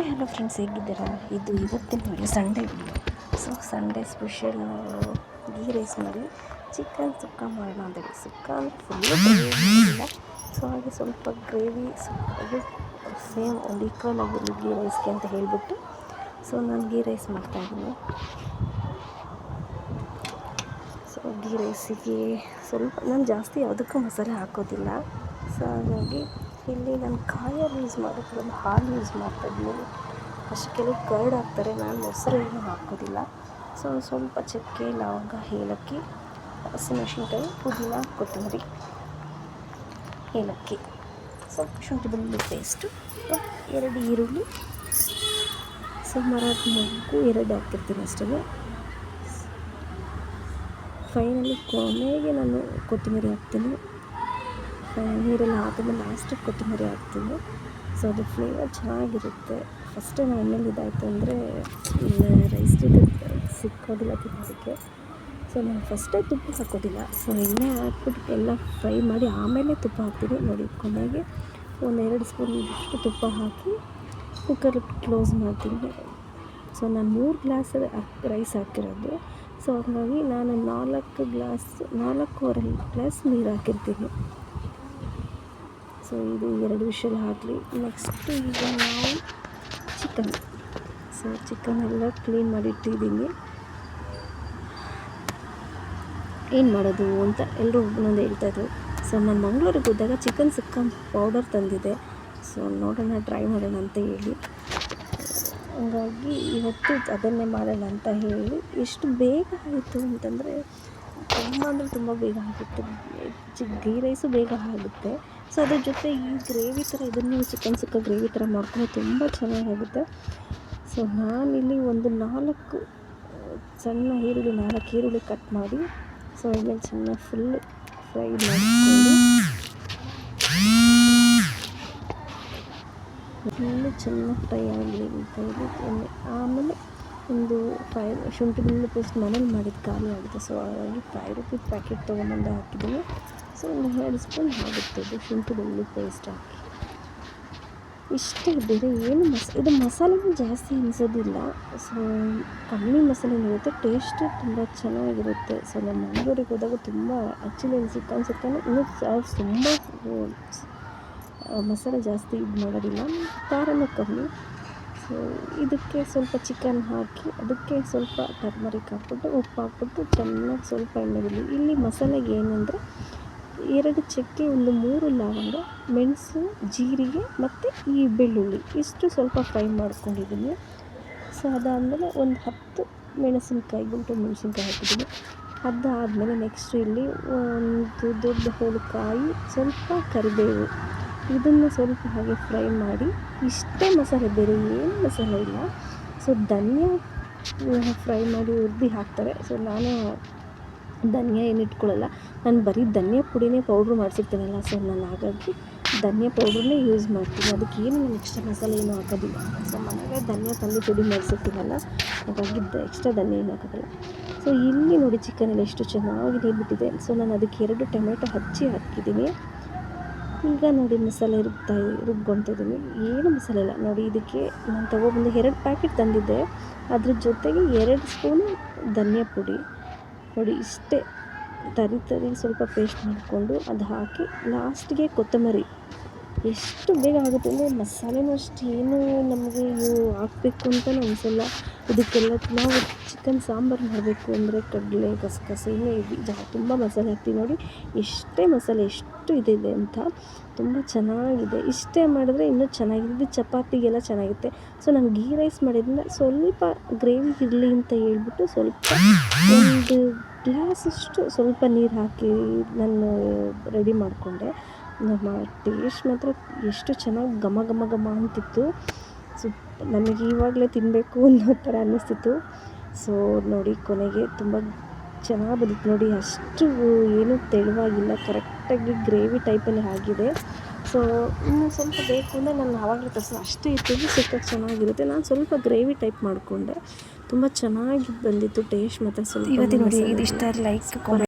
Hi hello friends, ಹೇಗಿದ್ದೀರಾ? ಇದು ಇವತ್ತಿನ video Sunday video. So Sunday special ghee rice ಮಾಡಿ ಚಿಕನ್ ಸುಕ್ಕ ಮಾಡೋಣ ಅಂತೇಳಿ. ಸುಕ್ಕ ಅಂದರೆ ಫುಲ್ಲು ಗ್ರೇವಿ ಇಲ್ಲ, ಸೊ ಹಾಗೆ ಸ್ವಲ್ಪ ಗ್ರೇವಿ ಅದು ಸೇಮ್ ಒಂದು ಈಕ್ವಲ್ ಆಗಿರಲಿ ಗೀ ರೈಸ್ಗೆ ಅಂತ ಹೇಳಿಬಿಟ್ಟು ಸೊ ನಾನು ಗೀ ರೈಸ್ ಮಾಡ್ತಾಯಿದ್ದೀನಿ. ಸೊ ಗೀ ರೈಸಿಗೆ ಸ್ವಲ್ಪ ನಾನು ಜಾಸ್ತಿ ಯಾವುದಕ್ಕೂ ಮಸಾಲೆ ಹಾಕೋದಿಲ್ಲ. ಸೊ ಹಾಗಾಗಿ ಇಲ್ಲಿ ನಾನು ಕಾಯಲ್ಲಿ ಯೂಸ್ ಮಾಡೋದ್ರಲ್ಲಿ ಹಾಲು ಯೂಸ್ ಮಾಡ್ತಾಯಿದ್ದೀನಿ. ಅಷ್ಟು ಕೆಲವು ಕರ್ಡ್ ಹಾಕ್ತಾರೆ, ನಾನು ಮೊಸರು ಏನೂ ಹಾಕೋದಿಲ್ಲ. ಸೊ ಸ್ವಲ್ಪ ಚಕ್ಕೆ, ಲವಂಗ, ಏಲಕ್ಕಿ, ಹಸಿಮೆಣಸಿನ್ಕಾಯಿ, ಪುದೀನ, ಕೊತ್ತಂಬರಿ, ಏಲಕ್ಕಿ, ಸ್ವಲ್ಪ ಶುಂಠಿ ಬೆಳ್ಳುಳ್ಳಿ ಪೇಸ್ಟು, 2 ಈರುಳ್ಳಿ, ಸುಮಾರಾಗಿ ಮೊಗ್ಗು 2 ಹಾಕಿರ್ತೀನಿ ಅಷ್ಟೇ. ಫೈನಲಿ ಕೊನೆಗೆ ನಾನು ಕೊತ್ತಂಬರಿ ಹಾಕ್ತೀನಿ. ನೀರೆಲ್ಲ ಹಾಕಿದ್ಮೇಲೆ ಲಾಸ್ಟಿಗೆ ಕೊತ್ತಂಬರಿ ಹಾಕ್ತೀನಿ. ಸೊ ಅದು ಫ್ಲೇವರ್ ಚೆನ್ನಾಗಿರುತ್ತೆ. ಫಸ್ಟ್ ಟೈಮ್ ಎಣ್ಣೆಲಿ ಇದಾಯಿತು ಅಂದರೆ ರೈಸ್ ಜೊತೆ ಸಿಕ್ಕೋದಿಲ್ಲ ತಿನ್ನೋದಕ್ಕೆ. ಸೊ ನಾನು ಫಸ್ಟೇ ತುಪ್ಪ ಹಾಕೋದಿಲ್ಲ. ಸೊ ಎಣ್ಣೆ ಹಾಕ್ಬಿಟ್ಟು ಎಲ್ಲ ಫ್ರೈ ಮಾಡಿ ಆಮೇಲೆ ತುಪ್ಪ ಹಾಕ್ತೀನಿ. ನೋಡಿ, ಕೊನೆಗೆ 1-2 ಸ್ಪೂನ್ ಇಷ್ಟು ತುಪ್ಪ ಹಾಕಿ ಕುಕ್ಕರ್ ಕ್ಲೋಸ್ ಮಾಡ್ತೀನಿ. ಸೊ ನಾನು 3 ಗ್ಲಾಸ್ ರೈಸ್ ಹಾಕಿರೋದು. ಸೊ ಹಾಗಾಗಿ ನಾನು 4.25 ಗ್ಲಾಸ್ ನೀರು ಹಾಕಿರ್ತೀನಿ. ಸೊ ಇದು 2 ವಿಷಲ್ ಹಾಕಲಿ. ನೆಕ್ಸ್ಟ್ ಈಗ ನಾವು ಚಿಕನ್ ಎಲ್ಲ ಕ್ಲೀನ್ ಮಾಡಿಟ್ಟಿದ್ದೀನಿ. ಏನು ಮಾಡೋದು ಅಂತ ಎಲ್ಲರೂ ಒಬ್ಬೊಂದು ಹೇಳ್ತಾಯಿದ್ರು. ಸೊ ನಾನು ಮಂಗಳೂರಿಗೆ ಹೋದಾಗ ಚಿಕನ್ ಸುಕ್ಕ ಪೌಡರ್ ತಂದಿದ್ದೆ. ಸೊ ನೋಡೋಣ, ಟ್ರೈ ಮಾಡೋಣ ಅಂತ ಹೇಳಿ, ಹಂಗಾಗಿ ಇವತ್ತು ಅದನ್ನೇ ಮಾಡೋಣ ಅಂತ ಹೇಳಿ. ಎಷ್ಟು ಬೇಗ ಆಯಿತು ಅಂತಂದರೆ ತುಂಬ ಬೇಗ ಆಗುತ್ತೆ. ಗೀ ರೈಸು ಬೇಗ ಆಗುತ್ತೆ. ಸೊ ಅದ್ರ ಜೊತೆ ಈ ಗ್ರೇವಿ ಥರ ಇದನ್ನು ಚಿಕನ್ ಸುಕ್ಕ ಗ್ರೇವಿ ಥರ ಮಾಡ್ಕೊಂಡು ತುಂಬ ಚೆನ್ನಾಗಾಗುತ್ತೆ. ಸೊ ನಾನಿಲ್ಲಿ ಒಂದು 4 ಸಣ್ಣ ಈರುಳ್ಳಿ, 4 ಈರುಳ್ಳಿ ಕಟ್ ಮಾಡಿ ಸೊ ಆಮೇಲೆ ಚೆನ್ನಾಗಿ ಫುಲ್ ಫ್ರೈ ಮಾಡಿಕೊಂಡು ಫುಲ್ಲು ಚೆನ್ನಾಗಿ ಫ್ರೈ ಆಗಲಿ ಅಂತ ಹೇಳಿ ಆಮೇಲೆ ಒಂದು 5 ಶುಂಠಿ ಬೆಳ್ಳುಳ್ಳಿ ಪೇಸ್ಟ್ ಮನೇಲಿ ಮಾಡಿದ್ದು ಖಾಲಿ ಆಗುತ್ತೆ. ಸೊ ಹಾಗಾಗಿ 5 ರೂಪೀಸ್ ಪ್ಯಾಕೆಟ್ ತೊಗೊಂಬಂದು ಹಾಕಿದ್ದೀನಿ. ಸೊ ಒಂದು 2 ಸ್ಪೂನ್ ಆಗುತ್ತೆ ಇದು ಶುಂಠಿ ಬೆಳ್ಳುಳ್ಳಿ ಪೇಸ್ಟ್ ಹಾಕಿ. ಇಷ್ಟೇ, ಬೇರೆ ಏನು ಇದು ಮಸಾಲೆನೂ ಜಾಸ್ತಿ ಅನಿಸೋದಿಲ್ಲ. ಸೊ ಕಮ್ಮಿ ಮಸಾಲೆ ಇರುತ್ತೆ, ಟೇಸ್ಟ್ ತುಂಬ ಚೆನ್ನಾಗಿರುತ್ತೆ. ಸೊ ನಾನು ಮಂಗಳೂರಿಗೆ ಹೋದಾಗ ತುಂಬ ಆ್ಯಕ್ಚುಲಿ ಚಿಕನ್ ಸುಕ್ಕನ ಇನ್ನೂ ತುಂಬ ಮಸಾಲೆ ಜಾಸ್ತಿ ಇದು ಮಾಡೋದಿಲ್ಲ, ಖಾರನೂ ಕಮ್ಮಿ. ಸೊ ಇದಕ್ಕೆ ಸ್ವಲ್ಪ ಚಿಕನ್ ಹಾಕಿ ಅದಕ್ಕೆ ಸ್ವಲ್ಪ ಟರ್ಮರಿಕ್ ಹಾಕ್ಬಿಟ್ಟು ಉಪ್ಪು ಹಾಕ್ಬಿಟ್ಟು ಚೆನ್ನಾಗಿ ಸ್ವಲ್ಪ ಎಣ್ಣೆ ಬಿಡಲಿ. ಇಲ್ಲಿ ಮಸಾಲೆಗೆ ಏನಂದರೆ 2 ಚಕ್ಕೆ, ಒಂದು 3 ಲವಂಗ, ಮೆಣಸು, ಜೀರಿಗೆ ಮತ್ತು ಈ ಬೆಳ್ಳುಳ್ಳಿ ಇಷ್ಟು ಸ್ವಲ್ಪ ಫ್ರೈ ಮಾಡ್ಕೊಂಡಿದ್ದೀನಿ. ಸೊ ಅದಾದಮೇಲೆ ಒಂದು 10 ಮೆಣಸಿನ್ಕಾಯಿ, ಗುಂಟು ಮೆಣಸಿನ್ಕಾಯಿ ಹಾಕಿದ್ದೀನಿ. ಅದಾದಮೇಲೆ ನೆಕ್ಸ್ಟ್ ಇಲ್ಲಿ ಒಂದು ದೊಡ್ಡ ಹೋಳುಕಾಯಿ, ಸ್ವಲ್ಪ ಕರಿಬೇವು, ಇದನ್ನು ಸ್ವಲ್ಪ ಹಾಗೆ ಫ್ರೈ ಮಾಡಿ. ಇಷ್ಟೇ ಮಸಾಲೆ, ಬೇರೆ ಏನು ಮಸಾಲೆ ಇಲ್ಲ. ಸೊ ಧನಿಯಾ ಫ್ರೈ ಮಾಡಿ ಹುರಿದು ಹಾಕ್ತಾರೆ. ಸೊ ನಾನು ಧನಿಯಾ ಏನು ಇಟ್ಕೊಳ್ಳಲ್ಲ, ನಾನು ಬರೀ ಧನಿಯಾ ಪುಡಿನೇ ಪೌಡ್ರ್ ಮಾಡಿಸಿರ್ತೀನಲ್ಲ. ಸೊ ನಾನು ಹಾಗಾಗಿ ಧನಿಯಾ ಪೌಡ್ರನ್ನೇ ಯೂಸ್ ಮಾಡ್ತೀನಿ. ಅದಕ್ಕೇನು ನಾನು ಎಕ್ಸ್ಟ್ರಾ ಮಸಾಲೆ ಏನೂ ಹಾಕೋದಿಲ್ಲ. ಸೊ ಮನೆಗೆ ಧನಿಯಾ ತಂದು ಪುಡಿ ಮಾಡಿಸಿರ್ತೀನಲ್ಲ, ಹಾಗಾಗಿ ಎಕ್ಸ್ಟ್ರಾ ಧನಿಯಾ ಏನು ಹಾಕೋದಿಲ್ಲ. ಸೊ ಇಲ್ಲಿ ನೋಡಿ ಚಿಕನಲ್ಲಿ ಎಷ್ಟು ಚೆನ್ನಾಗಿ ನೀರ್ಬಿಟ್ಟಿದೆ. ಸೊ ನಾನು ಅದಕ್ಕೆ 2 ಟೊಮೆಟೊ ಹಚ್ಚಿ ಹಾಕಿದ್ದೀನಿ. ಈಗ ನೋಡಿ ಮಸಾಲೆ ರುಬ್ಕೊತಿದ್ದೀನಿ. ಏನು ಮಸಾಲೆ ಇಲ್ಲ ನೋಡಿ. ಇದಕ್ಕೆ ನಾನು ತೊಗೊಬಂದು 2 ಪ್ಯಾಕೆಟ್ ತಂದಿದ್ದೆ, ಅದ್ರ ಜೊತೆಗೆ 2 ಸ್ಪೂನು ಧನಿಯಾ ಪುಡಿ ನೋಡಿ. ಇಷ್ಟೇ ತರಿ ಸ್ವಲ್ಪ ಪೇಸ್ಟ್ ಮಾಡಿಕೊಂಡು ಅದು ಹಾಕಿ ಲಾಸ್ಟಿಗೆ ಕೊತ್ತಂಬರಿ. ಎಷ್ಟು ಬೇಗ ಆಗುತ್ತೆ ಅಂದರೆ ಮಸಾಲೆನೂ ಅಷ್ಟು ಏನು ನಮಗೆ ಹಾಕಬೇಕು ಅಂತಲೂ ಅನಿಸಲ್ಲ. ಇದಕ್ಕೆಲ್ಲ ನಾವು ಚಿಕನ್ ಸಾಂಬಾರು ಮಾಡಬೇಕು ಅಂದರೆ ಕಡಲೆ, ಗಸಗಸೆ, ಇನ್ನೂ ತುಂಬ ಮಸಾಲೆ ಹಾಕ್ತೀವಿ ನೋಡಿ. ಎಷ್ಟೇ ಮಸಾಲೆ ಎಷ್ಟು ಇದೆ ಅಂತ ತುಂಬ ಚೆನ್ನಾಗಿದೆ. ಇಷ್ಟೇ ಮಾಡಿದ್ರೆ ಇನ್ನೂ ಚೆನ್ನಾಗಿದೆ. ಇದು ಚಪಾತಿಗೆಲ್ಲ ಚೆನ್ನಾಗಿರುತ್ತೆ. ಸೊ ನಾನು ಗೀ ರೈಸ್ ಮಾಡಿದ್ರಿಂದ ಸ್ವಲ್ಪ ಗ್ರೇವಿ ಇರಲಿ ಅಂತ ಹೇಳ್ಬಿಟ್ಟು ಸ್ವಲ್ಪ 1 ಗ್ಲಾಸಷ್ಟು ಸ್ವಲ್ಪ ನೀರು ಹಾಕಿ ನಾನು ರೆಡಿ ಮಾಡಿಕೊಂಡೆ. ಟೇಸ್ಟ್ ಮಾತ್ರ ಎಷ್ಟು ಚೆನ್ನಾಗಿ ಘಮ ಅಂತಿತ್ತು. ನನಗೆ ಇವಾಗಲೇ ತಿನ್ನಬೇಕು ಅನ್ನೋ ಥರ ಅನ್ನಿಸ್ತಿತ್ತು. ಸೊ ನೋಡಿ, ಕೊನೆಗೆ ತುಂಬ ಚೆನ್ನಾಗಿ ಬಂದಿತ್ತು ನೋಡಿ. ಅಷ್ಟು ಏನೂ ತೆಳುವಾಗಿಲ್ಲ, ಕರೆಕ್ಟಾಗಿ ಗ್ರೇವಿ ಟೈಪಲ್ಲಿ ಆಗಿದೆ. ಸೊ ಇನ್ನು ಸ್ವಲ್ಪ ಬೇಕು ಅಂದರೆ ನಾನು ಆವಾಗಲೇ ಅಷ್ಟೇ ಇತ್ತು, ಸುಕ್ಕ ಚೆನ್ನಾಗಿರುತ್ತೆ. ನಾನು ಸ್ವಲ್ಪ ಗ್ರೇವಿ ಟೈಪ್ ಮಾಡಿಕೊಂಡೆ, ತುಂಬ ಚೆನ್ನಾಗಿ ಬಂದಿತ್ತು ಟೇಸ್ಟ್ ಮಾತ್ರ. ಸ್ವಲ್ಪ ಇವತ್ತಿನ ನೋಡಿ ಇದಿಷ್ಟ ಲೈಕ್